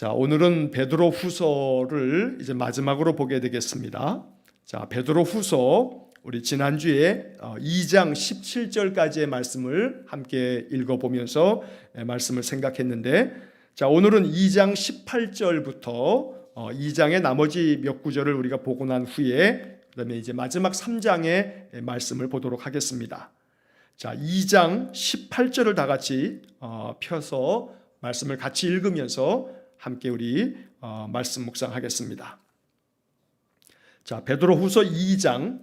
자, 오늘은 베드로 후서를 이제 마지막으로 보게 되겠습니다. 자, 베드로 후서 우리 지난주에 2장 17절까지의 말씀을 함께 읽어보면서 말씀을 생각했는데, 자, 오늘은 2장 18절부터 2장의 나머지 몇 구절을 우리가 보고 난 후에 그다음에 이제 마지막 3장의 말씀을 보도록 하겠습니다. 자, 2장 18절을 다 같이 펴서 말씀을 같이 읽으면서 함께 우리 말씀 묵상하겠습니다. 자, 베드로후서 2장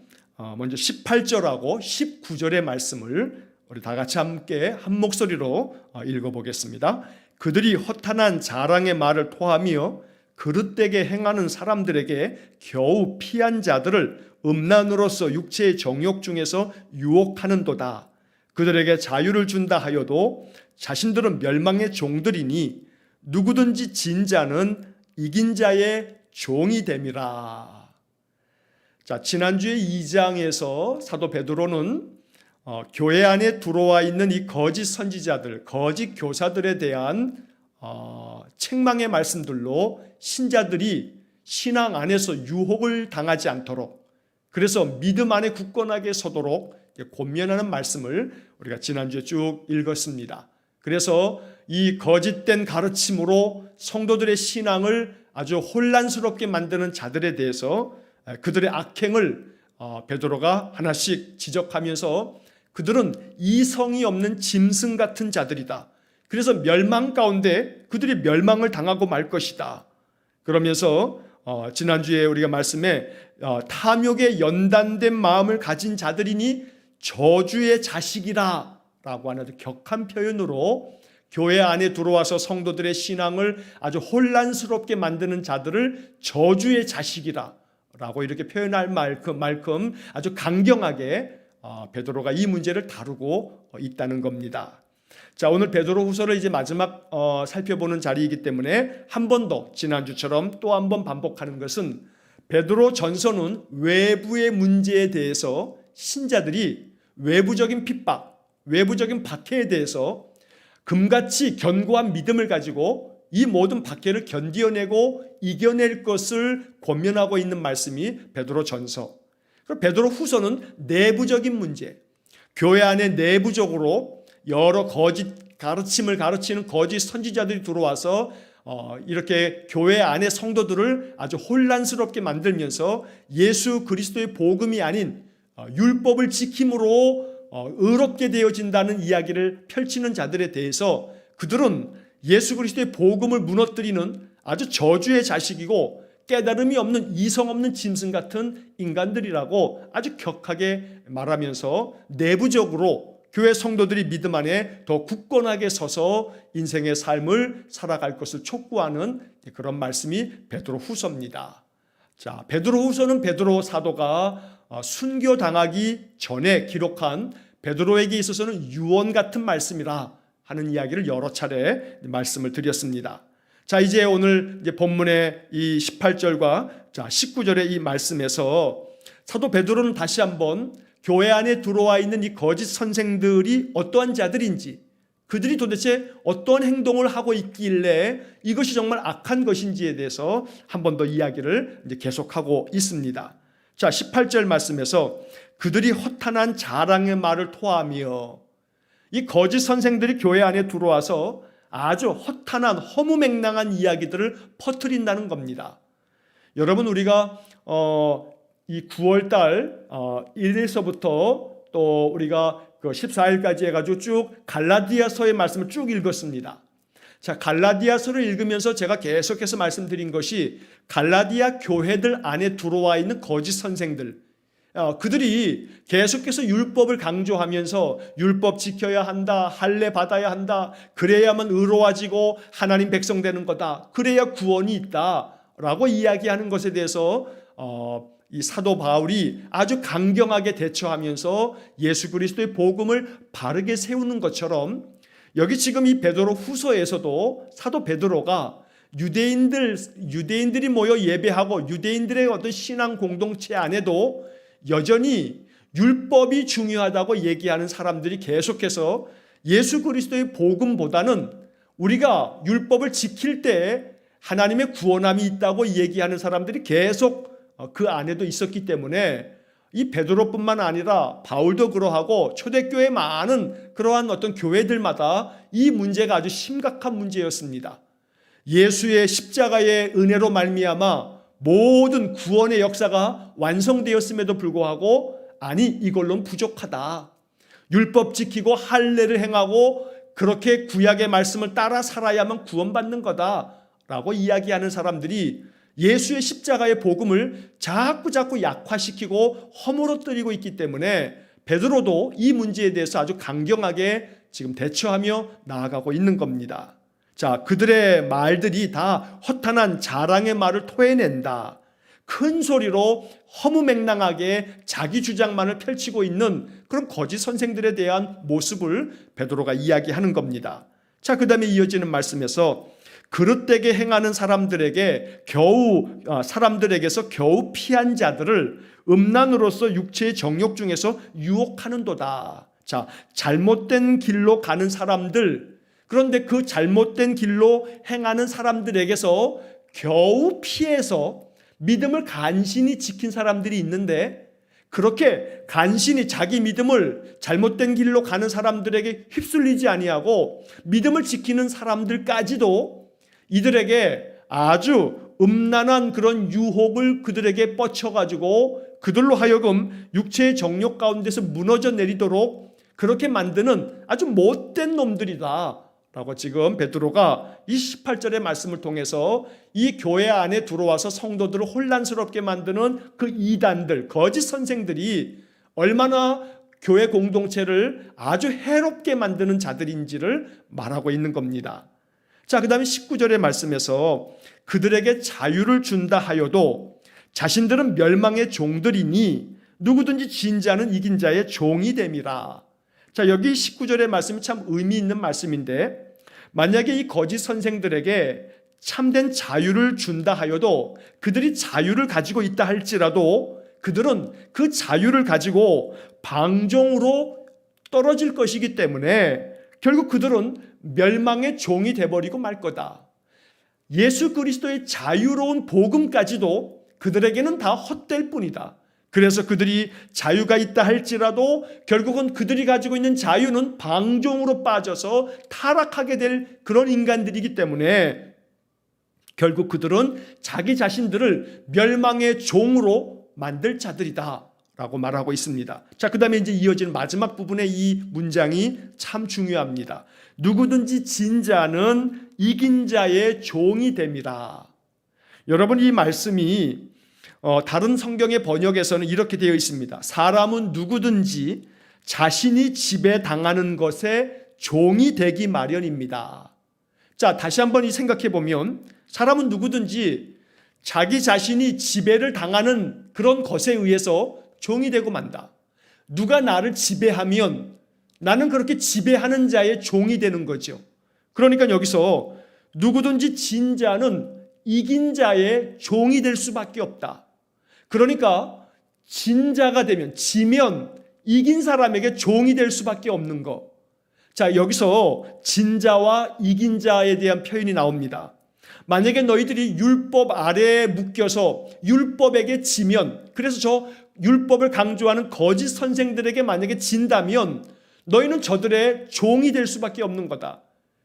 먼저 18절하고 19절의 말씀을 우리 다 같이 함께 한 목소리로 읽어보겠습니다. 그들이 허탄한 자랑의 말을 토하며 그릇되게 행하는 사람들에게 겨우 피한 자들을 음란으로서 육체의 정욕 중에서 유혹하는도다. 그들에게 자유를 준다 하여도 자신들은 멸망의 종들이니 누구든지 진 자는 이긴 자의 종이 됨이라. 자, 지난주에 2장에서 사도 베드로는 교회 안에 들어와 있는 이 거짓 선지자들, 거짓 교사들에 대한 책망의 말씀들로 신자들이 신앙 안에서 유혹을 당하지 않도록, 그래서 믿음 안에 굳건하게 서도록 권면하는 말씀을 우리가 지난주에 쭉 읽었습니다. 그래서 이 거짓된 가르침으로 성도들의 신앙을 아주 혼란스럽게 만드는 자들에 대해서 그들의 악행을 베드로가 하나씩 지적하면서 그들은 이성이 없는 짐승 같은 자들이다. 그래서 멸망 가운데 그들이 멸망을 당하고 말 것이다. 그러면서 지난주에 우리가 말씀에 탐욕에 연단된 마음을 가진 자들이니 저주의 자식이라 라고 하는 아주 격한 표현으로 교회 안에 들어와서 성도들의 신앙을 아주 혼란스럽게 만드는 자들을 저주의 자식이라 라고 이렇게 표현할 만큼 아주 강경하게 베드로가 이 문제를 다루고 있다는 겁니다. 자, 오늘 베드로 후서를 이제 마지막 살펴보는 자리이기 때문에 한 번 더 지난주처럼 또 한 번 반복하는 것은 베드로 전서는 외부의 문제에 대해서 신자들이 외부적인 핍박, 외부적인 박해에 대해서 금같이 견고한 믿음을 가지고 이 모든 박해를 견디어내고 이겨낼 것을 권면하고 있는 말씀이 베드로 전서. 베드로 후서는 내부적인 문제, 교회 안에 내부적으로 여러 거짓 가르침을 가르치는 거짓 선지자들이 들어와서 이렇게 교회 안의 성도들을 아주 혼란스럽게 만들면서 예수 그리스도의 복음이 아닌 율법을 지킴으로 의롭게 되어진다는 이야기를 펼치는 자들에 대해서 그들은 예수 그리스도의 복음을 무너뜨리는 아주 저주의 자식이고 깨달음이 없는 이성 없는 짐승 같은 인간들이라고 아주 격하게 말하면서 내부적으로 교회 성도들이 믿음 안에 더 굳건하게 서서 인생의 삶을 살아갈 것을 촉구하는 그런 말씀이 베드로 후서입니다. 자, 베드로 후서는 베드로 사도가 순교당하기 전에 기록한 베드로에게 있어서는 유언 같은 말씀이라 하는 이야기를 여러 차례 말씀을 드렸습니다. 자, 이제 오늘 이제 본문의 이 18절과 19절의 이 말씀에서 사도 베드로는 다시 한번 교회 안에 들어와 있는 이 거짓 선생들이 어떠한 자들인지, 그들이 도대체 어떤 행동을 하고 있길래 이것이 정말 악한 것인지에 대해서 한 번 더 이야기를 이제 계속하고 있습니다. 자, 18절 말씀에서 그들이 허탄한 자랑의 말을 토하며, 이 거짓 선생들이 교회 안에 들어와서 아주 허탄한 허무맹랑한 이야기들을 퍼뜨린다는 겁니다. 여러분, 우리가 이 9월달 1일서부터 또 우리가 그 14일까지 해가지고 쭉 갈라디아서의 말씀을 쭉 읽었습니다. 자, 갈라디아서를 읽으면서 제가 계속해서 말씀드린 것이 갈라디아 교회들 안에 들어와 있는 거짓 선생들, 그들이 계속해서 율법을 강조하면서 율법 지켜야 한다, 할례 받아야 한다, 그래야만 의로워지고 하나님 백성 되는 거다, 그래야 구원이 있다라고 이야기하는 것에 대해서 이 사도 바울이 아주 강경하게 대처하면서 예수 그리스도의 복음을 바르게 세우는 것처럼 여기 지금 이 베드로 후서에서도 사도 베드로가 유대인들이 모여 예배하고 유대인들의 어떤 신앙 공동체 안에도 여전히 율법이 중요하다고 얘기하는 사람들이 계속해서 예수 그리스도의 복음보다는 우리가 율법을 지킬 때 하나님의 구원함이 있다고 얘기하는 사람들이 계속 그 안에도 있었기 때문에 이 베드로뿐만 아니라 바울도 그러하고 초대교회 많은 그러한 어떤 교회들마다 이 문제가 아주 심각한 문제였습니다. 예수의 십자가의 은혜로 말미암아 모든 구원의 역사가 완성되었음에도 불구하고 아니 이걸로는 부족하다. 율법 지키고 할례를 행하고 그렇게 구약의 말씀을 따라 살아야만 구원받는 거다라고 이야기하는 사람들이 예수의 십자가의 복음을 자꾸 약화시키고 허물어뜨리고 있기 때문에 베드로도 이 문제에 대해서 아주 강경하게 지금 대처하며 나아가고 있는 겁니다. 자, 그들의 말들이 다 허탄한 자랑의 말을 토해낸다. 큰 소리로 허무맹랑하게 자기 주장만을 펼치고 있는 그런 거짓 선생들에 대한 모습을 베드로가 이야기하는 겁니다. 자, 그 다음에 이어지는 말씀에서 그릇되게 행하는 사람들에게서 겨우 피한 자들을 음란으로서 육체의 정욕 중에서 유혹하는도다. 자, 잘못된 길로 가는 사람들, 그런데 그 잘못된 길로 행하는 사람들에게서 겨우 피해서 믿음을 간신히 지킨 사람들이 있는데 그렇게 간신히 자기 믿음을 잘못된 길로 가는 사람들에게 휩쓸리지 아니하고 믿음을 지키는 사람들까지도 이들에게 아주 음란한 그런 유혹을 그들에게 뻗쳐가지고 그들로 하여금 육체의 정욕 가운데서 무너져 내리도록 그렇게 만드는 아주 못된 놈들이다 라고 지금 베드로가 이 18절의 말씀을 통해서 이 교회 안에 들어와서 성도들을 혼란스럽게 만드는 그 이단들, 거짓 선생들이 얼마나 교회 공동체를 아주 해롭게 만드는 자들인지를 말하고 있는 겁니다. 자, 그 다음에 19절의 말씀에서 그들에게 자유를 준다 하여도 자신들은 멸망의 종들이니 누구든지 진 자는 이긴 자의 종이 됨이라. 자, 여기 19절의 말씀이 참 의미 있는 말씀인데 만약에 이 거짓 선생들에게 참된 자유를 준다 하여도 그들이 자유를 가지고 있다 할지라도 그들은 그 자유를 가지고 방종으로 떨어질 것이기 때문에 결국 그들은 멸망의 종이 돼버리고 말 거다. 예수 그리스도의 자유로운 복음까지도 그들에게는 다 헛될 뿐이다. 그래서 그들이 자유가 있다 할지라도 결국은 그들이 가지고 있는 자유는 방종으로 빠져서 타락하게 될 그런 인간들이기 때문에 결국 그들은 자기 자신들을 멸망의 종으로 만들 자들이다 라고 말하고 있습니다. 자, 그 다음에 이제 이어지는 마지막 부분의 이 문장이 참 중요합니다. 누구든지 진 자는 이긴 자의 종이 됨이라. 여러분, 이 말씀이 다른 성경의 번역에서는 이렇게 되어 있습니다. 사람은 누구든지 자신이 지배당하는 것에 종이 되기 마련입니다. 자, 다시 한번 생각해 보면 사람은 누구든지 자기 자신이 지배를 당하는 그런 것에 의해서 종이 되고 만다. 누가 나를 지배하면 나는 그렇게 지배하는 자의 종이 되는 거죠. 그러니까 여기서 누구든지 진 자는 이긴 자의 종이 될 수밖에 없다. 그러니까 진 자가 되면, 지면 이긴 사람에게 종이 될 수밖에 없는 거. 자, 여기서 진 자와 이긴 자에 대한 표현이 나옵니다. 만약에 너희들이 율법 아래에 묶여서 율법에게 지면, 그래서 저 율법을 강조하는 거짓 선생들에게 만약에 진다면 너희는 저들의 종이 될 수밖에 없는 거다.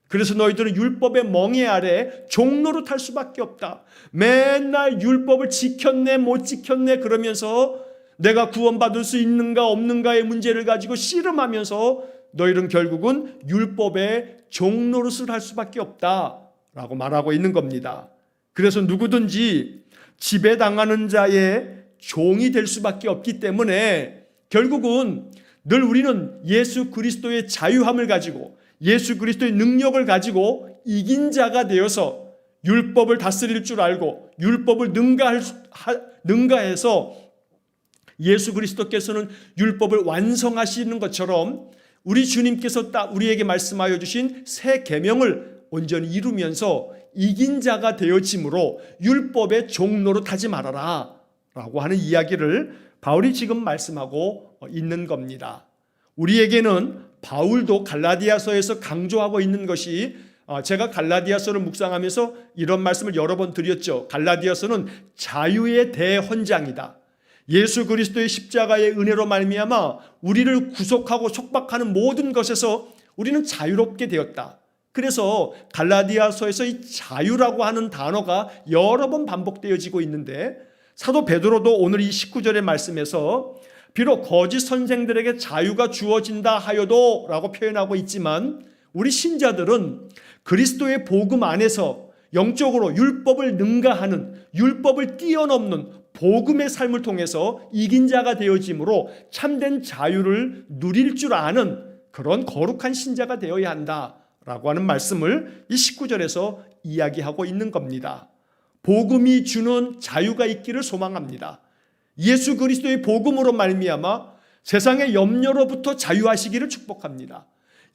그래서 너희들은 율법의 멍에 아래 종로로 탈 수밖에 없다. 맨날 율법을 지켰네 못 지켰네 그러면서 내가 구원받을 수 있는가 없는가의 문제를 가지고 씨름하면서 너희는 결국은 율법의 종노릇을 할 수밖에 없다라고 말하고 있는 겁니다. 그래서 누구든지 지배당하는 자의 종이 될 수밖에 없기 때문에 결국은 늘 우리는 예수 그리스도의 자유함을 가지고 예수 그리스도의 능력을 가지고 이긴 자가 되어서 율법을 다스릴 줄 알고 율법을 능가해서 예수 그리스도께서는 율법을 완성하시는 것처럼 우리 주님께서 우리에게 말씀하여 주신 새 계명을 온전히 이루면서 이긴 자가 되어짐으로 율법의 종로로 타지 말아라 라고 하는 이야기를 바울이 지금 말씀하고 있는 겁니다. 우리에게는 바울도 갈라디아서에서 강조하고 있는 것이 제가 갈라디아서를 묵상하면서 이런 말씀을 여러 번 드렸죠. 갈라디아서는 자유의 대헌장이다. 예수 그리스도의 십자가의 은혜로 말미암아 우리를 구속하고 속박하는 모든 것에서 우리는 자유롭게 되었다. 그래서 갈라디아서에서 이 자유라고 하는 단어가 여러 번 반복되어지고 있는데, 사도 베드로도 오늘 이 19절의 말씀에서 비록 거짓 선생들에게 자유가 주어진다 하여도 라고 표현하고 있지만, 우리 신자들은 그리스도의 복음 안에서 영적으로 율법을 능가하는, 율법을 뛰어넘는 복음의 삶을 통해서 이긴 자가 되어지므로 참된 자유를 누릴 줄 아는 그런 거룩한 신자가 되어야 한다라고 하는 말씀을 이 19절에서 이야기하고 있는 겁니다. 복음이 주는 자유가 있기를 소망합니다. 예수 그리스도의 복음으로 말미암아 세상의 염려로부터 자유하시기를 축복합니다.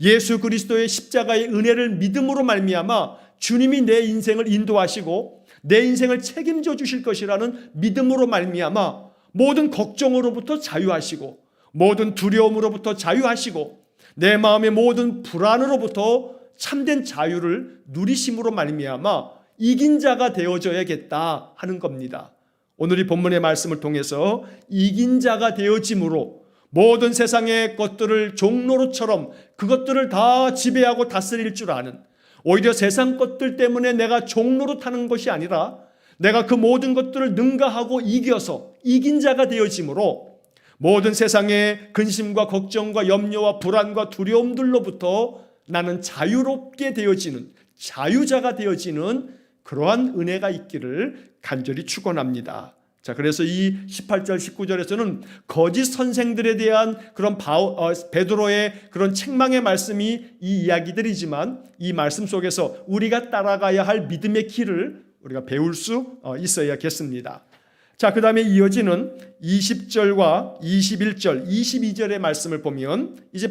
예수 그리스도의 십자가의 은혜를 믿음으로 말미암아 주님이 내 인생을 인도하시고 내 인생을 책임져 주실 것이라는 믿음으로 말미암아 모든 걱정으로부터 자유하시고 모든 두려움으로부터 자유하시고 내 마음의 모든 불안으로부터 참된 자유를 누리심으로 말미암아 이긴 자가 되어져야겠다 하는 겁니다. 오늘 이 본문의 말씀을 통해서 이긴 자가 되어짐으로 모든 세상의 것들을 종로로처럼 그것들을 다 지배하고 다스릴 줄 아는, 오히려 세상 것들 때문에 내가 종로로 타는 것이 아니라 내가 그 모든 것들을 능가하고 이겨서 이긴 자가 되어짐으로 모든 세상의 근심과 걱정과 염려와 불안과 두려움들로부터 나는 자유롭게 되어지는, 자유자가 되어지는 그러한 은혜가 있기를 간절히 축원합니다. 자, 그래서 이 18절 19절에서는 거짓 선생들에 대한 그런 베드로의 그런 책망의 말씀이 이 이야기들이지만, 이 말씀 속에서 우리가 따라가야 할 믿음의 길을 우리가 배울 수 있어야겠습니다. 자, 그 다음에 이어지는 20절과 21절, 22절의 말씀을 보면 이제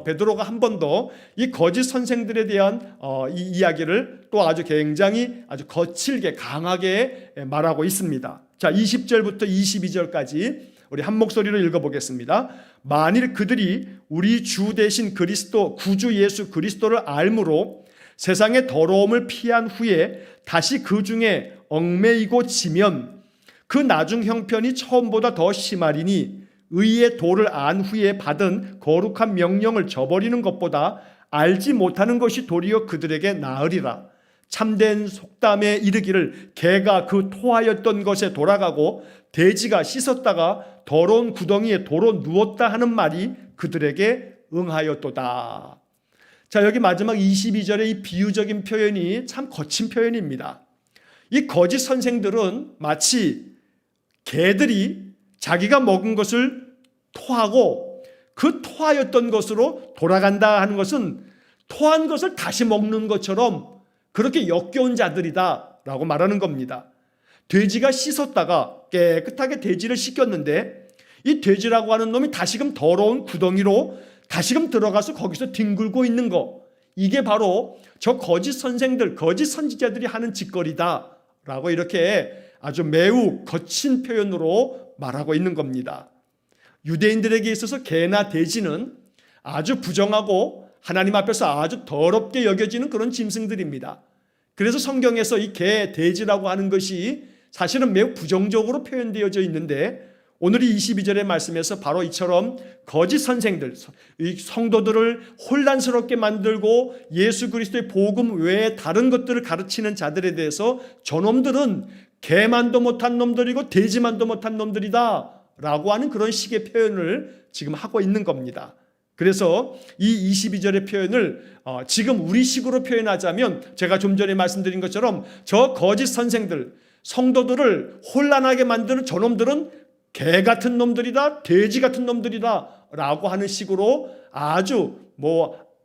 베드로가 한 번 더 이 거짓 선생들에 대한 이 이야기를 또 굉장히 아주 거칠게 강하게 말하고 있습니다. 자, 20절부터 22절까지 우리 한 목소리로 읽어보겠습니다. 만일 그들이 우리 주 되신 그리스도, 구주 예수 그리스도를 알므로 세상의 더러움을 피한 후에 다시 그 중에 얽매이고 지면 그 나중 형편이 처음보다 더 심하리니 의의 도를 안 후에 받은 거룩한 명령을 저버리는 것보다 알지 못하는 것이 도리어 그들에게 나으리라. 참된 속담에 이르기를 개가 그 토하였던 것에 돌아가고 돼지가 씻었다가 더러운 구덩이에 도로 누웠다 하는 말이 그들에게 응하였도다. 자, 여기 마지막 22절의 이 비유적인 표현이 참 거친 표현입니다. 이 거짓 선생들은 마치 개들이 자기가 먹은 것을 토하고 그 토하였던 것으로 돌아간다 하는 것은 토한 것을 다시 먹는 것처럼 그렇게 역겨운 자들이다 라고 말하는 겁니다. 돼지가 씻었다가 깨끗하게 돼지를 씻겼는데 이 돼지라고 하는 놈이 다시금 더러운 구덩이로 다시금 들어가서 거기서 뒹굴고 있는 거, 이게 바로 저 거짓 선생들, 거짓 선지자들이 하는 짓거리다 라고 이렇게 아주 매우 거친 표현으로 말하고 있는 겁니다. 유대인들에게 있어서 개나 돼지는 아주 부정하고 하나님 앞에서 아주 더럽게 여겨지는 그런 짐승들입니다. 그래서 성경에서 이 개, 돼지라고 하는 것이 사실은 매우 부정적으로 표현되어져 있는데, 오늘 이 22절의 말씀에서 바로 이처럼 거짓 선생들, 이 성도들을 혼란스럽게 만들고 예수 그리스도의 복음 외에 다른 것들을 가르치는 자들에 대해서 저놈들은 개만도 못한 놈들이고 돼지만도 못한 놈들이다 라고 하는 그런 식의 표현을 지금 하고 있는 겁니다. 그래서 이 22절의 표현을 지금 우리식으로 표현하자면, 제가 좀 전에 말씀드린 것처럼 저 거짓 선생들, 성도들을 혼란하게 만드는 저놈들은 개 같은 놈들이다, 돼지 같은 놈들이다 라고 하는 식으로 아주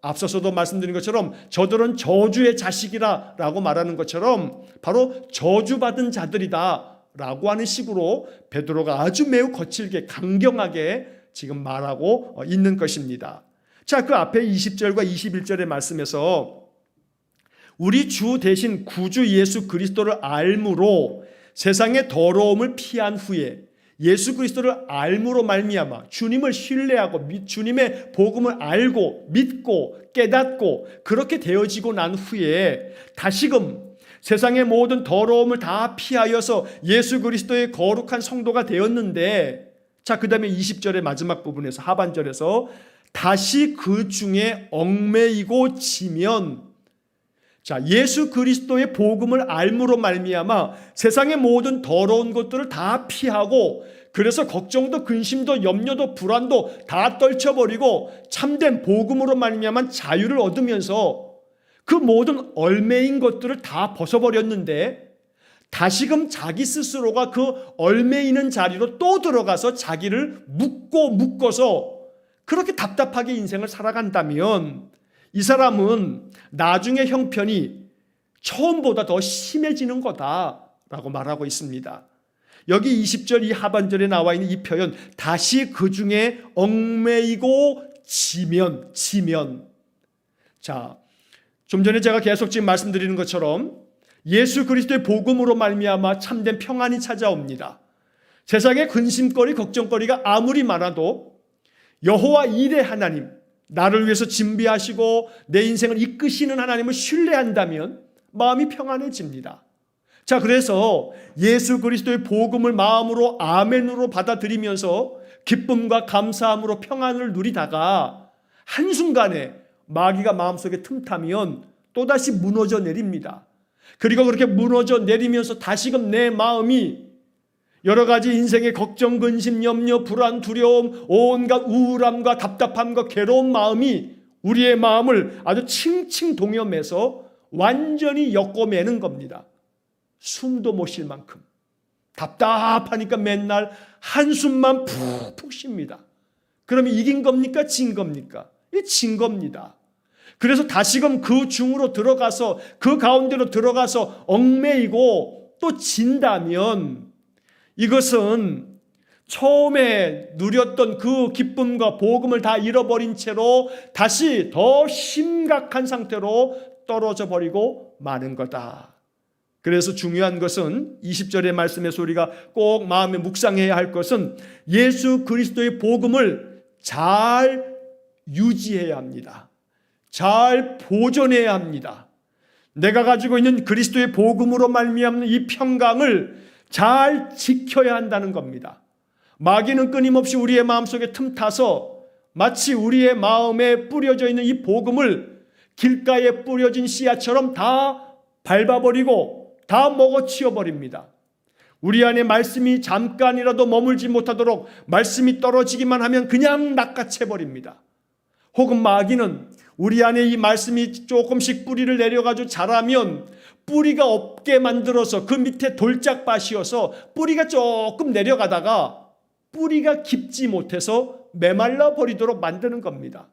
앞서서도 말씀드린 것처럼 저들은 저주의 자식이라 라고 말하는 것처럼 바로 저주받은 자들이다 라고 하는 식으로 베드로가 아주 매우 거칠게 강경하게 지금 말하고 있는 것입니다. 자, 그 앞에 20절과 21절의 말씀에서 우리 주 대신 구주 예수 그리스도를 알므로 세상의 더러움을 피한 후에, 예수 그리스도를 알므로 말미암아 주님을 신뢰하고 주님의 복음을 알고 믿고 깨닫고 그렇게 되어지고 난 후에 다시금 세상의 모든 더러움을 다 피하여서 예수 그리스도의 거룩한 성도가 되었는데, 자, 그 다음에 20절의 마지막 부분에서 하반절에서 다시 그 중에 얽매이고 지면, 자, 예수 그리스도의 복음을 알므로 말미암아 세상의 모든 더러운 것들을 다 피하고, 그래서 걱정도 근심도 염려도 불안도 다 떨쳐버리고 참된 복음으로 말미암아 자유를 얻으면서 그 모든 얽매인 것들을 다 벗어버렸는데, 다시금 자기 스스로가 그 얽매이는 자리로 또 들어가서 자기를 묶어서 그렇게 답답하게 인생을 살아간다면 이 사람은 나중에 형편이 처음보다 더 심해지는 거다라고 말하고 있습니다. 여기 20절 이 하반절에 나와 있는 이 표현, 다시 그 중에 얽매이고 지면. 자, 좀 전에 제가 계속 지금 말씀드리는 것처럼 예수 그리스도의 복음으로 말미암아 참된 평안이 찾아옵니다. 세상의 근심거리, 걱정거리가 아무리 많아도 여호와 이레 하나님, 나를 위해서 준비하시고 내 인생을 이끄시는 하나님을 신뢰한다면 마음이 평안해집니다. 자, 그래서 예수 그리스도의 복음을 마음으로 아멘으로 받아들이면서 기쁨과 감사함으로 평안을 누리다가 한순간에 마귀가 마음속에 틈타면 또다시 무너져 내립니다. 그리고 그렇게 무너져 내리면서 다시금 내 마음이 여러 가지 인생의 걱정, 근심, 염려, 불안, 두려움, 온갖 우울함과 답답함과 괴로운 마음이 우리의 마음을 아주 칭칭 동여매서 완전히 엮어매는 겁니다. 숨도 못 쉴 만큼 답답하니까 맨날 한숨만 푹푹 쉽니다. 그러면 이긴 겁니까? 진 겁니까? 진 겁니다. 그래서 다시금 그 중으로 들어가서 그 가운데로 들어가서 얽매이고 또 진다면 이것은 처음에 누렸던 그 기쁨과 복음을 다 잃어버린 채로 다시 더 심각한 상태로 떨어져 버리고 마는 거다. 그래서 중요한 것은 20절의 말씀의 소리가 꼭 마음에 묵상해야 할 것은 예수 그리스도의 복음을 잘 유지해야 합니다. 잘 보존해야 합니다. 내가 가지고 있는 그리스도의 복음으로 말미암는 이 평강을 잘 지켜야 한다는 겁니다. 마귀는 끊임없이 우리의 마음속에 틈타서 마치 우리의 마음에 뿌려져 있는 이 복음을 길가에 뿌려진 씨앗처럼 다 밟아버리고 다 먹어치워버립니다. 우리 안에 말씀이 잠깐이라도 머물지 못하도록 말씀이 떨어지기만 하면 그냥 낚아채버립니다. 혹은 마귀는 우리 안에 이 말씀이 조금씩 뿌리를 내려가지고 자라면 뿌리가 없게 만들어서 그 밑에 돌짝밭이어서 뿌리가 조금 내려가다가 뿌리가 깊지 못해서 메말라 버리도록 만드는 겁니다.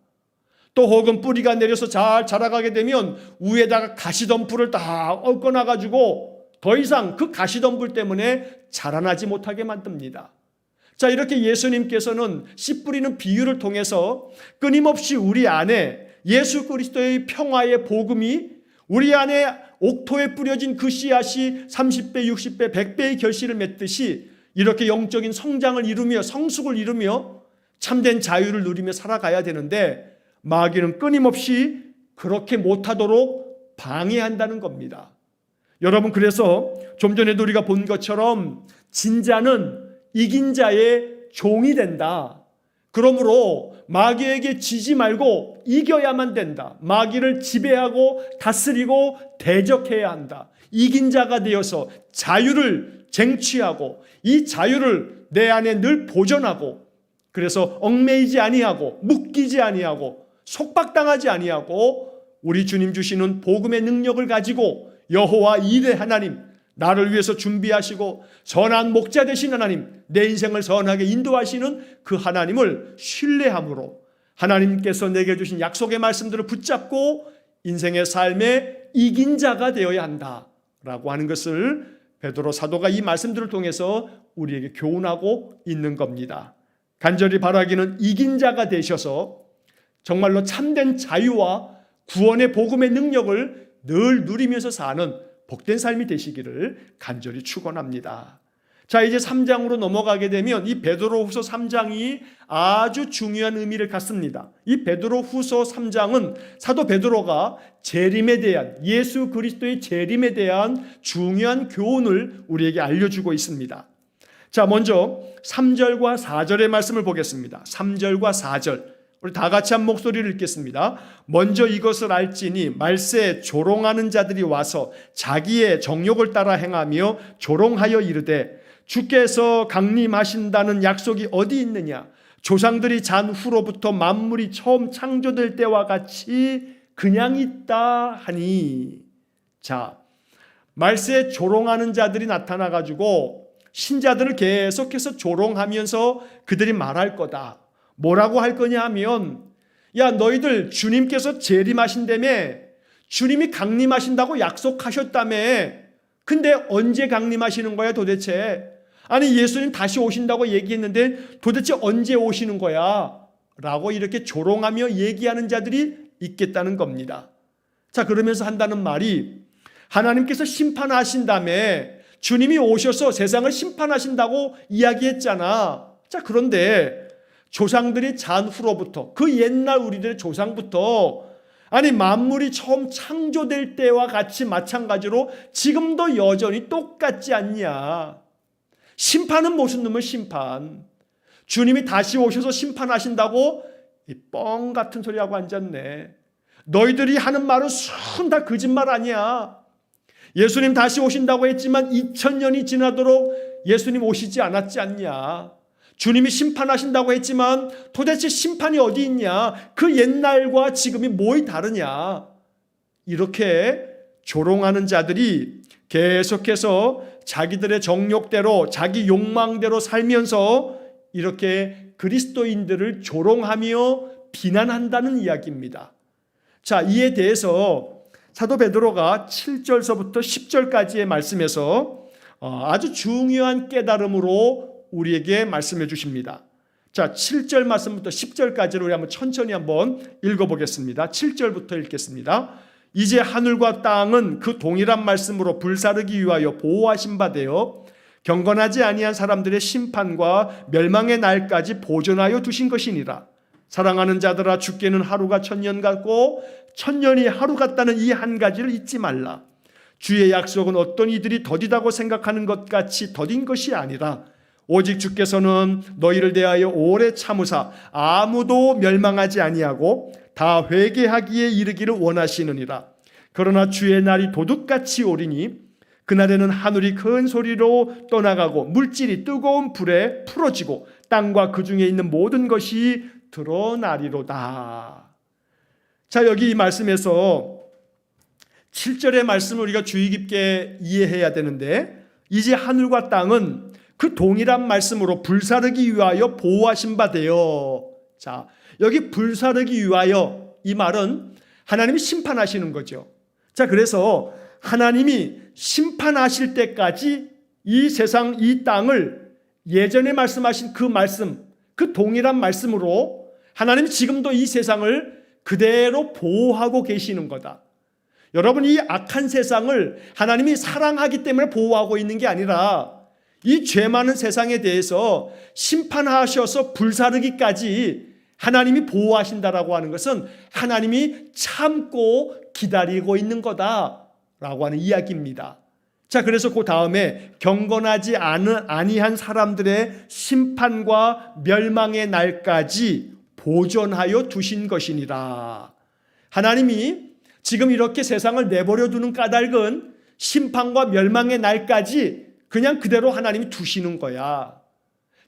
또 혹은 뿌리가 내려서 잘 자라가게 되면 위에다가 가시덤불을 다 얹어놔가지고 더 이상 그 가시덤불 때문에 자라나지 못하게 만듭니다. 자, 이렇게 예수님께서는 씨 뿌리는 비유를 통해서 끊임없이 우리 안에 예수 그리스도의 평화의 복음이 우리 안에 옥토에 뿌려진 그 씨앗이 30배, 60배, 100배의 결실을 맺듯이 이렇게 영적인 성장을 이루며 성숙을 이루며 참된 자유를 누리며 살아가야 되는데 마귀는 끊임없이 그렇게 못하도록 방해한다는 겁니다. 여러분, 그래서 좀 전에도 우리가 본 것처럼 진자는 이긴 자의 종이 된다. 그러므로 마귀에게 지지 말고 이겨야만 된다. 마귀를 지배하고 다스리고 대적해야 한다. 이긴 자가 되어서 자유를 쟁취하고 이 자유를 내 안에 늘 보존하고, 그래서 얽매이지 아니하고 묶이지 아니하고 속박당하지 아니하고 우리 주님 주시는 복음의 능력을 가지고 여호와 이레 하나님, 나를 위해서 준비하시고 선한 목자 되신 하나님, 내 인생을 선하게 인도하시는 그 하나님을 신뢰함으로 하나님께서 내게 주신 약속의 말씀들을 붙잡고 인생의 삶에 이긴 자가 되어야 한다라고 하는 것을 베드로 사도가 이 말씀들을 통해서 우리에게 교훈하고 있는 겁니다. 간절히 바라기는 이긴 자가 되셔서 정말로 참된 자유와 구원의 복음의 능력을 늘 누리면서 사는 복된 삶이 되시기를 간절히 축원합니다. 자, 이제 3장으로 넘어가게 되면 이 베드로후서 3장이 아주 중요한 의미를 갖습니다. 이 베드로후서 3장은 사도 베드로가 재림에 대한, 예수 그리스도의 재림에 대한 중요한 교훈을 우리에게 알려주고 있습니다. 자, 먼저 3절과 4절의 말씀을 보겠습니다. 3절과 4절. 우리 다 같이 한 목소리를 읽겠습니다. 먼저 이것을 알지니 말세에 조롱하는 자들이 와서 자기의 정욕을 따라 행하며 조롱하여 이르되 주께서 강림하신다는 약속이 어디 있느냐? 조상들이 잔 후로부터 만물이 처음 창조될 때와 같이 그냥 있다 하니. 자, 말세에 조롱하는 자들이 나타나가지고 신자들을 계속해서 조롱하면서 그들이 말할 거다. 뭐라고 할 거냐 하면, 야, 너희들 주님께서 재림하신다며, 주님이 강림하신다고 약속하셨다며, 근데 언제 강림하시는 거야 도대체? 아니, 예수님 다시 오신다고 얘기했는데 도대체 언제 오시는 거야? 라고 이렇게 조롱하며 얘기하는 자들이 있겠다는 겁니다. 자, 그러면서 한다는 말이, 하나님께서 심판하신다며, 주님이 오셔서 세상을 심판하신다고 이야기했잖아. 자, 그런데 조상들이 잔 후로부터, 그 옛날 우리들의 조상부터, 아니 만물이 처음 창조될 때와 같이 마찬가지로 지금도 여전히 똑같지 않냐. 심판은 무슨 놈의 심판? 주님이 다시 오셔서 심판하신다고 이 뻥 같은 소리하고 앉았네. 너희들이 하는 말은 순 다 거짓말 아니야. 예수님 다시 오신다고 했지만 2000년이 지나도록 예수님 오시지 않았지 않냐. 주님이 심판하신다고 했지만 도대체 심판이 어디 있냐? 그 옛날과 지금이 뭐이 다르냐? 이렇게 조롱하는 자들이 계속해서 자기들의 정욕대로, 자기 욕망대로 살면서 이렇게 그리스도인들을 조롱하며 비난한다는 이야기입니다. 자, 이에 대해서 사도 베드로가 7절서부터 10절까지의 말씀에서 아주 중요한 깨달음으로 우리에게 말씀해 주십니다. 자, 7절 말씀부터 10절까지를 우리 한번 천천히 한번 읽어보겠습니다. 7절부터 읽겠습니다. 이제 하늘과 땅은 그 동일한 말씀으로 불사르기 위하여 보호하신 바 되어 경건하지 아니한 사람들의 심판과 멸망의 날까지 보존하여 두신 것이니라. 사랑하는 자들아, 주께는 하루가 1000년 같고 1000년이 하루 같다는 이 한 가지를 잊지 말라. 주의 약속은 어떤 이들이 더디다고 생각하는 것 같이 더딘 것이 아니라 오직 주께서는 너희를 대하여 오래 참으사 아무도 멸망하지 아니하고 다 회개하기에 이르기를 원하시느니라. 그러나 주의 날이 도둑같이 오리니 그날에는 하늘이 큰 소리로 떠나가고 물질이 뜨거운 불에 풀어지고 땅과 그 중에 있는 모든 것이 드러나리로다. 자, 여기 이 말씀에서 7절의 말씀을 우리가 주의 깊게 이해해야 되는데, 이제 하늘과 땅은 그 동일한 말씀으로 불사르기 위하여 보호하신 바 되어. 자, 여기 불사르기 위하여, 이 말은 하나님이 심판하시는 거죠. 자, 그래서 하나님이 심판하실 때까지 이 세상, 이 땅을 예전에 말씀하신 그 말씀, 그 동일한 말씀으로 하나님이 지금도 이 세상을 그대로 보호하고 계시는 거다. 여러분, 이 악한 세상을 하나님이 사랑하기 때문에 보호하고 있는 게 아니라 이 죄 많은 세상에 대해서 심판하셔서 불사르기까지 하나님이 보호하신다라고 하는 것은 하나님이 참고 기다리고 있는 거다라고 하는 이야기입니다. 자, 그래서 그 다음에 경건하지 아니한 사람들의 심판과 멸망의 날까지 보존하여 두신 것이니라. 하나님이 지금 이렇게 세상을 내버려 두는 까닭은 심판과 멸망의 날까지 그냥 그대로 하나님이 두시는 거야.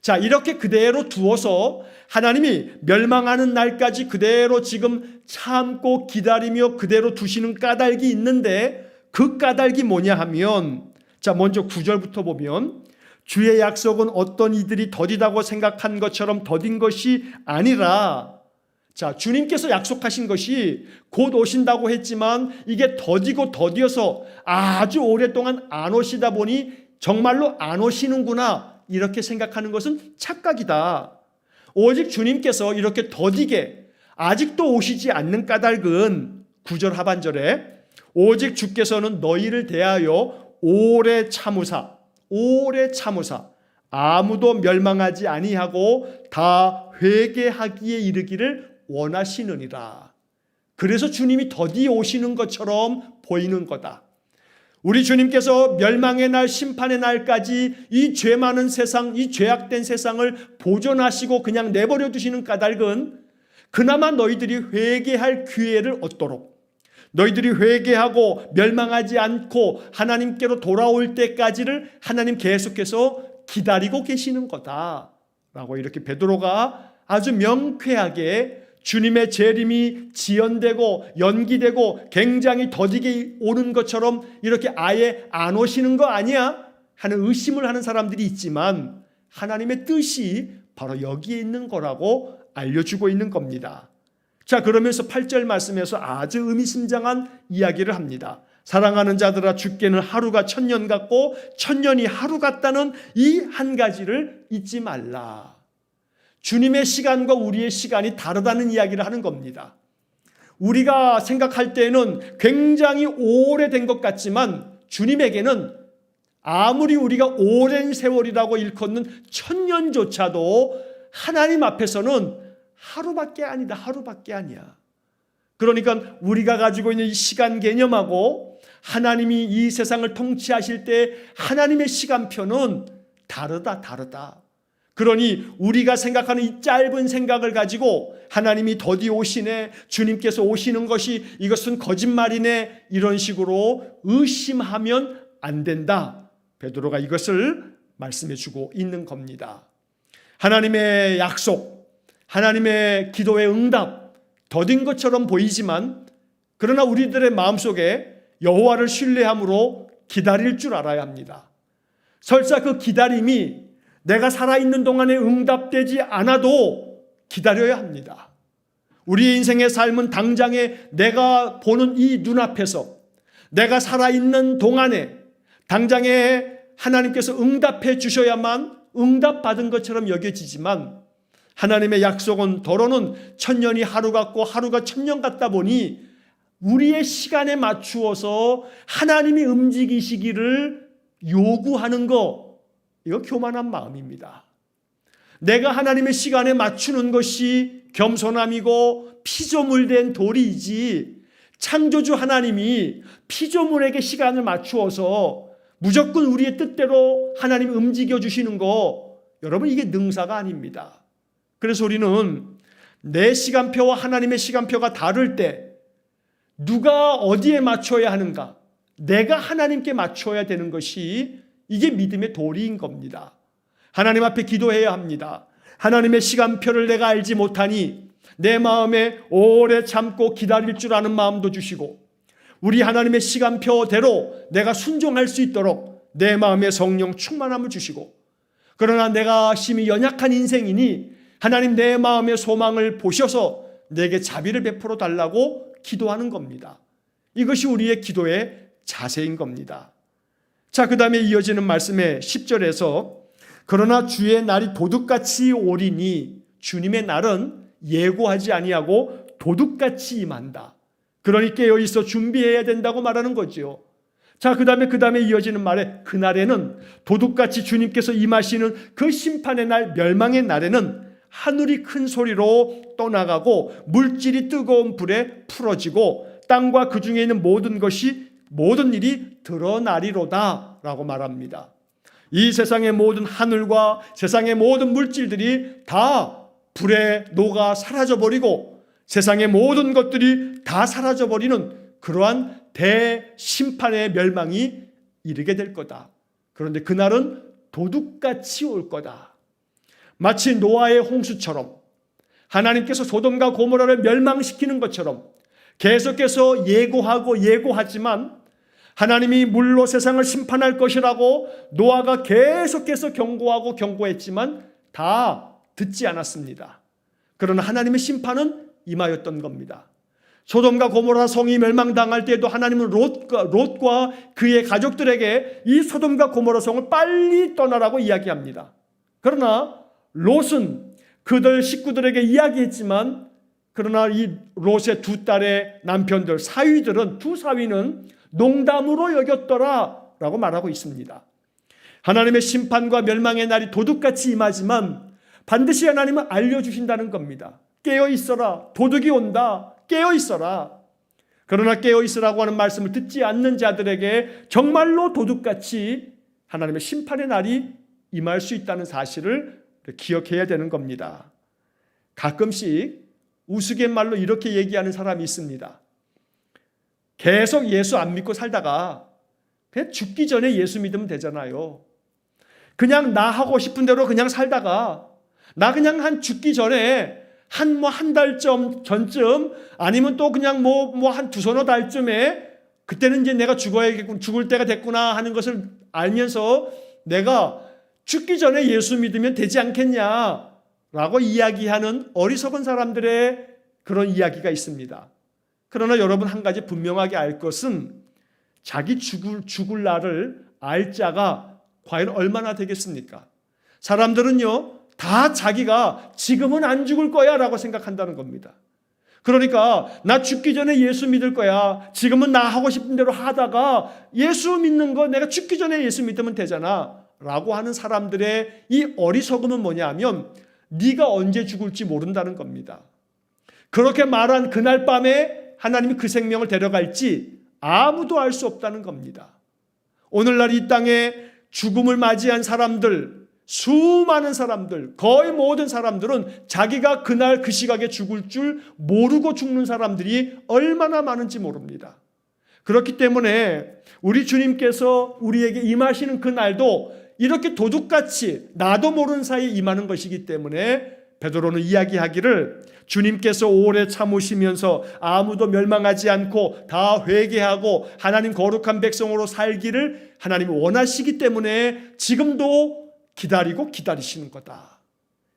자, 이렇게 그대로 두어서 하나님이 멸망하는 날까지 그대로 지금 참고 기다리며 그대로 두시는 까닭이 있는데, 그 까닭이 뭐냐 하면, 자, 먼저 9절부터 보면 주의 약속은 어떤 이들이 더디다고 생각한 것처럼 더딘 것이 아니라, 자, 주님께서 약속하신 것이 곧 오신다고 했지만 이게 더디고 더디어서 아주 오랫동안 안 오시다 보니 정말로 안 오시는구나, 이렇게 생각하는 것은 착각이다. 오직 주님께서 이렇게 더디게 아직도 오시지 않는 까닭은 9절 하반절에 오직 주께서는 너희를 대하여 오래 참으사 아무도 멸망하지 아니하고 다 회개하기에 이르기를 원하시느니라. 그래서 주님이 더디 오시는 것처럼 보이는 거다. 우리 주님께서 멸망의 날, 심판의 날까지 이 죄 많은 세상, 이 죄악된 세상을 보존하시고 그냥 내버려 두시는 까닭은 그나마 너희들이 회개할 기회를 얻도록, 너희들이 회개하고 멸망하지 않고 하나님께로 돌아올 때까지를 하나님 계속해서 기다리고 계시는 거다라고 이렇게 베드로가 아주 명쾌하게 주님의 재림이 지연되고 연기되고 굉장히 더디게 오는 것처럼 이렇게 아예 안 오시는 거 아니야? 하는 의심을 하는 사람들이 있지만 하나님의 뜻이 바로 여기에 있는 거라고 알려주고 있는 겁니다. 자, 그러면서 8절 말씀에서 아주 의미심장한 이야기를 합니다. 사랑하는 자들아, 주께는 하루가 1000년 같고 1000년이 하루 같다는 이 한 가지를 잊지 말라. 주님의 시간과 우리의 시간이 다르다는 이야기를 하는 겁니다. 우리가 생각할 때는 굉장히 오래된 것 같지만 주님에게는 아무리 우리가 오랜 세월이라고 일컫는 1000년조차도 하나님 앞에서는 하루밖에 아니다. 하루밖에 아니야. 그러니까 우리가 가지고 있는 이 시간 개념하고 하나님이 이 세상을 통치하실 때 하나님의 시간표는 다르다. 그러니 우리가 생각하는 이 짧은 생각을 가지고 하나님이 더디 오시네, 주님께서 오시는 것이 이것은 거짓말이네, 이런 식으로 의심하면 안 된다. 베드로가 이것을 말씀해 주고 있는 겁니다. 하나님의 약속, 하나님의 기도의 응답, 더딘 것처럼 보이지만 그러나 우리들의 마음속에 여호와를 신뢰함으로 기다릴 줄 알아야 합니다. 설사 그 기다림이 내가 살아있는 동안에 응답되지 않아도 기다려야 합니다. 우리의 인생의 삶은 당장에 내가 보는 이 눈앞에서 내가 살아있는 동안에 당장에 하나님께서 응답해 주셔야만 응답받은 것처럼 여겨지지만 하나님의 약속은 더러는 1000년이 하루 같고 하루가 1000년 같다 보니 우리의 시간에 맞추어서 하나님이 움직이시기를 요구하는 거, 이거 교만한 마음입니다. 내가 하나님의 시간에 맞추는 것이 겸손함이고 피조물된 도리이지 창조주 하나님이 피조물에게 시간을 맞추어서 무조건 우리의 뜻대로 하나님이 움직여 주시는 거, 여러분 이게 능사가 아닙니다. 그래서 우리는 내 시간표와 하나님의 시간표가 다를 때 누가 어디에 맞춰야 하는가, 내가 하나님께 맞춰야 되는 것이 이게 믿음의 도리인 겁니다. 하나님 앞에 기도해야 합니다. 하나님의 시간표를 내가 알지 못하니 내 마음에 오래 참고 기다릴 줄 아는 마음도 주시고 우리 하나님의 시간표대로 내가 순종할 수 있도록 내 마음에 성령 충만함을 주시고, 그러나 내가 심히 연약한 인생이니 하나님 내 마음의 소망을 보셔서 내게 자비를 베풀어 달라고 기도하는 겁니다. 이것이 우리의 기도의 자세인 겁니다. 자, 그 다음에 이어지는 말씀의 10절에서 그러나 주의 날이 도둑같이 오리니, 주님의 날은 예고하지 아니하고 도둑같이 임한다. 그러니 깨어있어 준비해야 된다고 말하는 거죠. 자, 그 다음에 이어지는 말에 그날에는 도둑같이 주님께서 임하시는 그 심판의 날, 멸망의 날에는 하늘이 큰 소리로 떠나가고 물질이 뜨거운 불에 풀어지고 땅과 그 중에 있는 모든 일이 드러나리로다 라고 말합니다. 이 세상의 모든 하늘과 세상의 모든 물질들이 다 불에 녹아 사라져버리고 세상의 모든 것들이 다 사라져버리는 그러한 대심판의 멸망이 이르게 될 거다. 그런데 그날은 도둑같이 올 거다. 마치 노아의 홍수처럼 하나님께서 소돔과 고모라를 멸망시키는 것처럼 계속해서 예고하지만 하나님이 물로 세상을 심판할 것이라고 노아가 계속해서 경고했지만 다 듣지 않았습니다. 그러나 하나님의 심판은 임하였던 겁니다. 소돔과 고모라 성이 멸망당할 때에도 하나님은 롯과 그의 가족들에게 이 소돔과 고모라 성을 빨리 떠나라고 이야기합니다. 그러나 롯은 그들 식구들에게 이야기했지만 그러나 이 롯의 두 딸의 남편들, 두 사위는 농담으로 여겼더라 라고 말하고 있습니다. 하나님의 심판과 멸망의 날이 도둑같이 임하지만 반드시 하나님은 알려주신다는 겁니다. 깨어 있어라. 도둑이 온다. 깨어 있어라. 그러나 깨어 있으라고 하는 말씀을 듣지 않는 자들에게 정말로 도둑같이 하나님의 심판의 날이 임할 수 있다는 사실을 기억해야 되는 겁니다. 가끔씩 우스갯말로 이렇게 얘기하는 사람이 있습니다. 계속 예수 안 믿고 살다가 그냥 죽기 전에 예수 믿으면 되잖아요. 그냥 나 하고 싶은 대로 그냥 살다가 나 그냥 한 죽기 전에 한 달 전쯤 아니면 또 그냥 한 두서너 달쯤에 그때는 이제 내가 죽을 때가 됐구나 하는 것을 알면서 내가 죽기 전에 예수 믿으면 되지 않겠냐라고 이야기하는 어리석은 사람들의 그런 이야기가 있습니다. 그러나 여러분 한 가지 분명하게 알 것은 자기 죽을 날을 알 자가 과연 얼마나 되겠습니까? 사람들은요 다 자기가 지금은 안 죽을 거야 라고 생각한다는 겁니다. 그러니까 나 죽기 전에 예수 믿을 거야. 지금은 나 하고 싶은 대로 하다가 예수 믿는 거 내가 죽기 전에 예수 믿으면 되잖아 라고 하는 사람들의 이 어리석음은 뭐냐면 네가 언제 죽을지 모른다는 겁니다. 그렇게 말한 그날 밤에 하나님이 그 생명을 데려갈지 아무도 알 수 없다는 겁니다. 오늘날 이 땅에 죽음을 맞이한 사람들, 수많은 사람들, 거의 모든 사람들은 자기가 그날 그 시각에 죽을 줄 모르고 죽는 사람들이 얼마나 많은지 모릅니다. 그렇기 때문에 우리 주님께서 우리에게 임하시는 그 날도 이렇게 도둑같이 나도 모르는 사이에 임하는 것이기 때문에 베드로는 이야기하기를 주님께서 오래 참으시면서 아무도 멸망하지 않고 다 회개하고 하나님 거룩한 백성으로 살기를 하나님이 원하시기 때문에 지금도 기다리고 기다리시는 거다.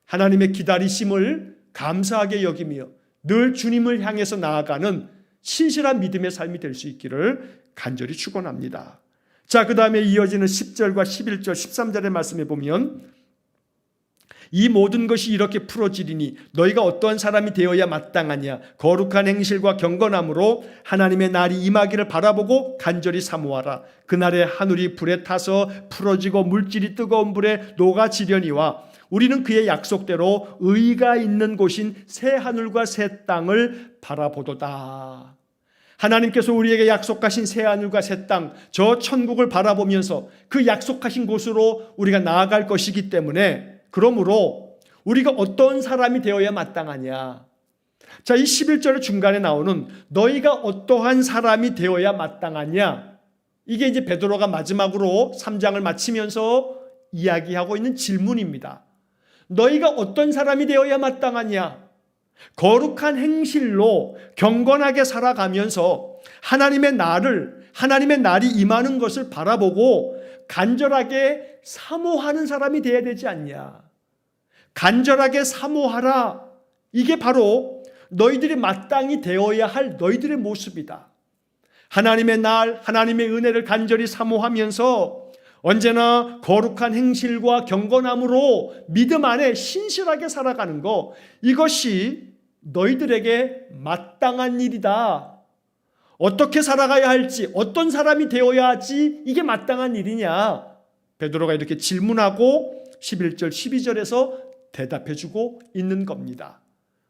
하나님의 기다리심을 감사하게 여기며 늘 주님을 향해서 나아가는 신실한 믿음의 삶이 될 수 있기를 간절히 축원합니다. 자, 그 다음에 이어지는 10절과 11절, 13절의 말씀에 보면 이 모든 것이 이렇게 풀어지리니 너희가 어떠한 사람이 되어야 마땅하냐. 거룩한 행실과 경건함으로 하나님의 날이 임하기를 바라보고 간절히 사모하라. 그날에 하늘이 불에 타서 풀어지고 물질이 뜨거운 불에 녹아지려니와 우리는 그의 약속대로 의가 있는 곳인 새 하늘과 새 땅을 바라보도다. 하나님께서 우리에게 약속하신 새 하늘과 새 땅, 저 천국을 바라보면서 그 약속하신 곳으로 우리가 나아갈 것이기 때문에 그러므로 우리가 어떤 사람이 되어야 마땅하냐. 자, 이 11절 중간에 나오는 너희가 어떠한 사람이 되어야 마땅하냐. 이게 이제 베드로가 마지막으로 3장을 마치면서 이야기하고 있는 질문입니다. 너희가 어떤 사람이 되어야 마땅하냐. 거룩한 행실로 경건하게 살아가면서 하나님의 날이 임하는 것을 바라보고 간절하게 사모하는 사람이 되어야 되지 않냐. 간절하게 사모하라. 이게 바로 너희들이 마땅히 되어야 할 너희들의 모습이다. 하나님의 날, 하나님의 은혜를 간절히 사모하면서 언제나 거룩한 행실과 경건함으로 믿음 안에 신실하게 살아가는 것, 이것이 너희들에게 마땅한 일이다. 어떻게 살아가야 할지, 어떤 사람이 되어야 하지, 이게 마땅한 일이냐. 베드로가 이렇게 질문하고 11절, 12절에서 대답해주고 있는 겁니다.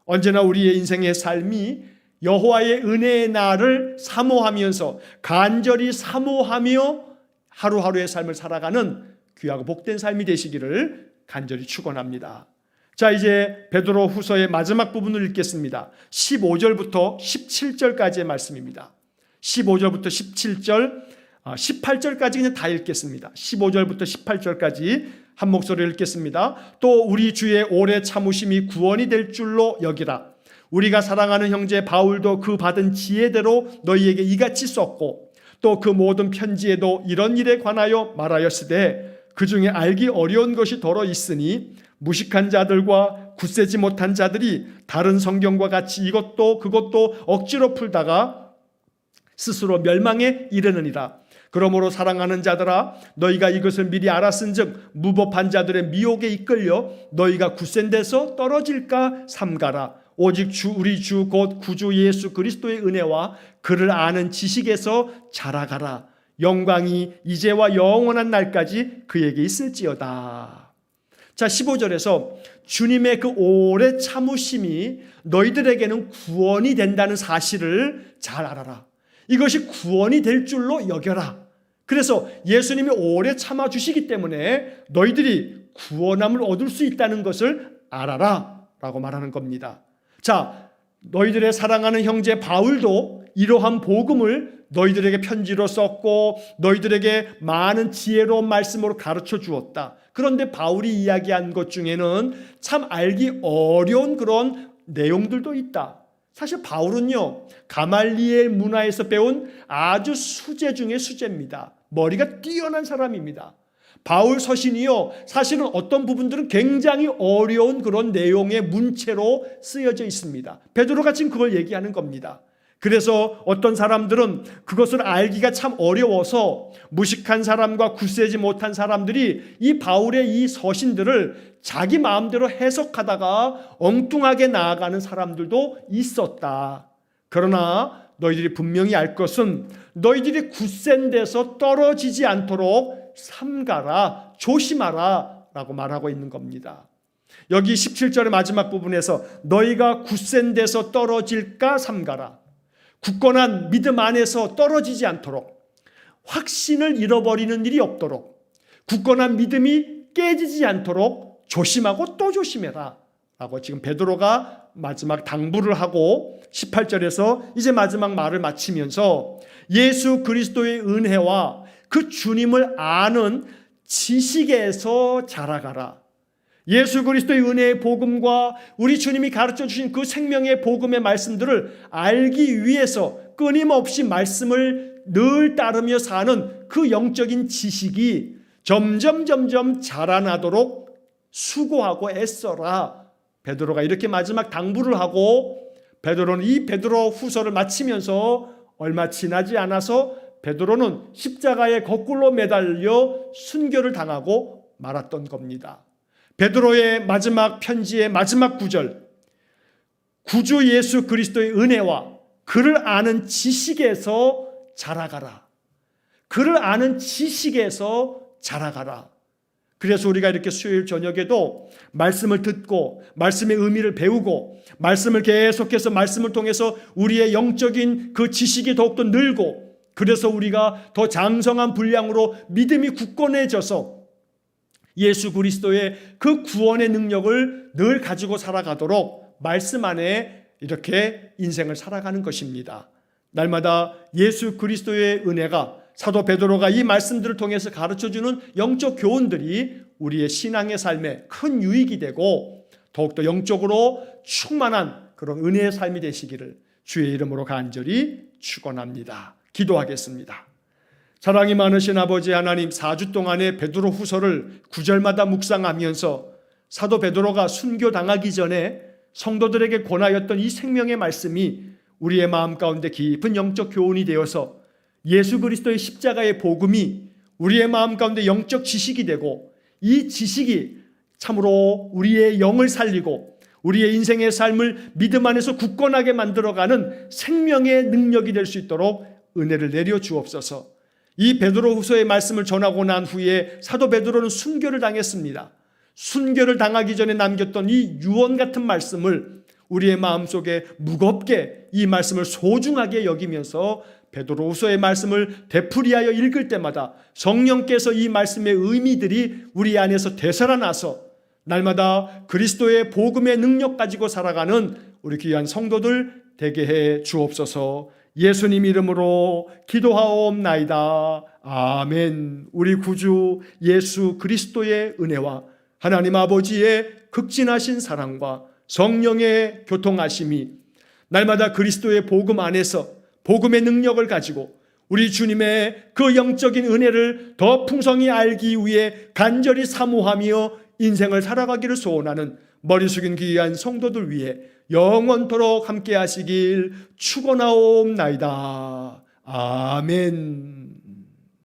언제나 우리의 인생의 삶이 여호와의 은혜의 날을 사모하면서 간절히 사모하며 하루하루의 삶을 살아가는 귀하고 복된 삶이 되시기를 간절히 축원합니다. 자, 이제 베드로 후서의 마지막 부분을 읽겠습니다. 15절부터 17절까지의 말씀입니다. 15절부터 17절, 18절까지 그냥 다 읽겠습니다. 15절부터 18절까지 한 목소리를 읽겠습니다. 또 우리 주의 오래 참으심이 구원이 될 줄로 여기라. 우리가 사랑하는 형제 바울도 그 받은 지혜대로 너희에게 이같이 썼고 또 그 모든 편지에도 이런 일에 관하여 말하였으되 그 중에 알기 어려운 것이 더러 있으니 무식한 자들과 굳세지 못한 자들이 다른 성경과 같이 이것도 그것도 억지로 풀다가 스스로 멸망에 이르느니라. 그러므로 사랑하는 자들아, 너희가 이것을 미리 알았은즉 무법한 자들의 미혹에 이끌려 너희가 굳센 데서 떨어질까 삼가라. 오직 우리 주 곧 구주 예수 그리스도의 은혜와 그를 아는 지식에서 자라가라. 영광이 이제와 영원한 날까지 그에게 있을지어다. 자, 15절에서 주님의 그 오래 참으심이 너희들에게는 구원이 된다는 사실을 잘 알아라. 이것이 구원이 될 줄로 여겨라. 그래서 예수님이 오래 참아주시기 때문에 너희들이 구원함을 얻을 수 있다는 것을 알아라 라고 말하는 겁니다. 자, 너희들의 사랑하는 형제 바울도 이러한 복음을 너희들에게 편지로 썼고 너희들에게 많은 지혜로운 말씀으로 가르쳐 주었다. 그런데 바울이 이야기한 것 중에는 참 알기 어려운 그런 내용들도 있다. 사실 바울은요, 가말리엘 문화에서 배운 아주 수재 중에 수재입니다. 머리가 뛰어난 사람입니다. 바울 서신이요, 사실은 어떤 부분들은 굉장히 어려운 그런 내용의 문체로 쓰여져 있습니다. 베드로가 지금 그걸 얘기하는 겁니다. 그래서 어떤 사람들은 그것을 알기가 참 어려워서 무식한 사람과 굳세지 못한 사람들이 이 바울의 이 서신들을 자기 마음대로 해석하다가 엉뚱하게 나아가는 사람들도 있었다. 그러나 너희들이 분명히 알 것은 너희들이 굳센 데서 떨어지지 않도록 삼가라, 조심하라 라고 말하고 있는 겁니다. 여기 17절의 마지막 부분에서 너희가 굳센 데서 떨어질까 삼가라. 굳건한 믿음 안에서 떨어지지 않도록, 확신을 잃어버리는 일이 없도록, 굳건한 믿음이 깨지지 않도록 조심하고 또 조심해라 라고 지금 베드로가 마지막 당부를 하고 18절에서 이제 마지막 말을 마치면서 예수 그리스도의 은혜와 그 주님을 아는 지식에서 자라가라. 예수 그리스도의 은혜의 복음과 우리 주님이 가르쳐 주신 그 생명의 복음의 말씀들을 알기 위해서 끊임없이 말씀을 늘 따르며 사는 그 영적인 지식이 점점 자라나도록 수고하고 애써라. 베드로가 이렇게 마지막 당부를 하고 베드로는 이 베드로 후서를 마치면서 얼마 지나지 않아서 베드로는 십자가에 거꾸로 매달려 순교를 당하고 말았던 겁니다. 베드로의 마지막 편지의 마지막 구절, 구주 예수 그리스도의 은혜와 그를 아는 지식에서 자라가라. 그를 아는 지식에서 자라가라. 그래서 우리가 이렇게 수요일 저녁에도 말씀을 듣고 말씀의 의미를 배우고 말씀을 계속해서 말씀을 통해서 우리의 영적인 그 지식이 더욱더 늘고 그래서 우리가 더 장성한 분량으로 믿음이 굳건해져서 예수 그리스도의 그 구원의 능력을 늘 가지고 살아가도록 말씀 안에 이렇게 인생을 살아가는 것입니다. 날마다 예수 그리스도의 은혜가 사도 베드로가 이 말씀들을 통해서 가르쳐주는 영적 교훈들이 우리의 신앙의 삶에 큰 유익이 되고 더욱더 영적으로 충만한 그런 은혜의 삶이 되시기를 주의 이름으로 간절히 축원합니다. 기도하겠습니다. 사랑이 많으신 아버지 하나님, 4주 동안의 베드로 후서를 9절마다 묵상하면서 사도 베드로가 순교당하기 전에 성도들에게 권하였던 이 생명의 말씀이 우리의 마음 가운데 깊은 영적 교훈이 되어서 예수 그리스도의 십자가의 복음이 우리의 마음 가운데 영적 지식이 되고 이 지식이 참으로 우리의 영을 살리고 우리의 인생의 삶을 믿음 안에서 굳건하게 만들어가는 생명의 능력이 될 수 있도록 은혜를 내려 주옵소서. 이 베드로 후서의 말씀을 전하고 난 후에 사도 베드로는 순교를 당했습니다. 순교를 당하기 전에 남겼던 이 유언 같은 말씀을 우리의 마음속에 무겁게 이 말씀을 소중하게 여기면서 베드로 후서의 말씀을 되풀이하여 읽을 때마다 성령께서 이 말씀의 의미들이 우리 안에서 되살아나서 날마다 그리스도의 복음의 능력 가지고 살아가는 우리 귀한 성도들 되게 해 주옵소서. 예수님 이름으로 기도하옵나이다. 아멘. 우리 구주 예수 그리스도의 은혜와 하나님 아버지의 극진하신 사랑과 성령의 교통하심이 날마다 그리스도의 복음 안에서 복음의 능력을 가지고 우리 주님의 그 영적인 은혜를 더 풍성히 알기 위해 간절히 사모하며 인생을 살아가기를 소원하는 머리 숙인 귀한 성도들 위해 영원토록 함께 하시길 축원하옵나이다. 아멘.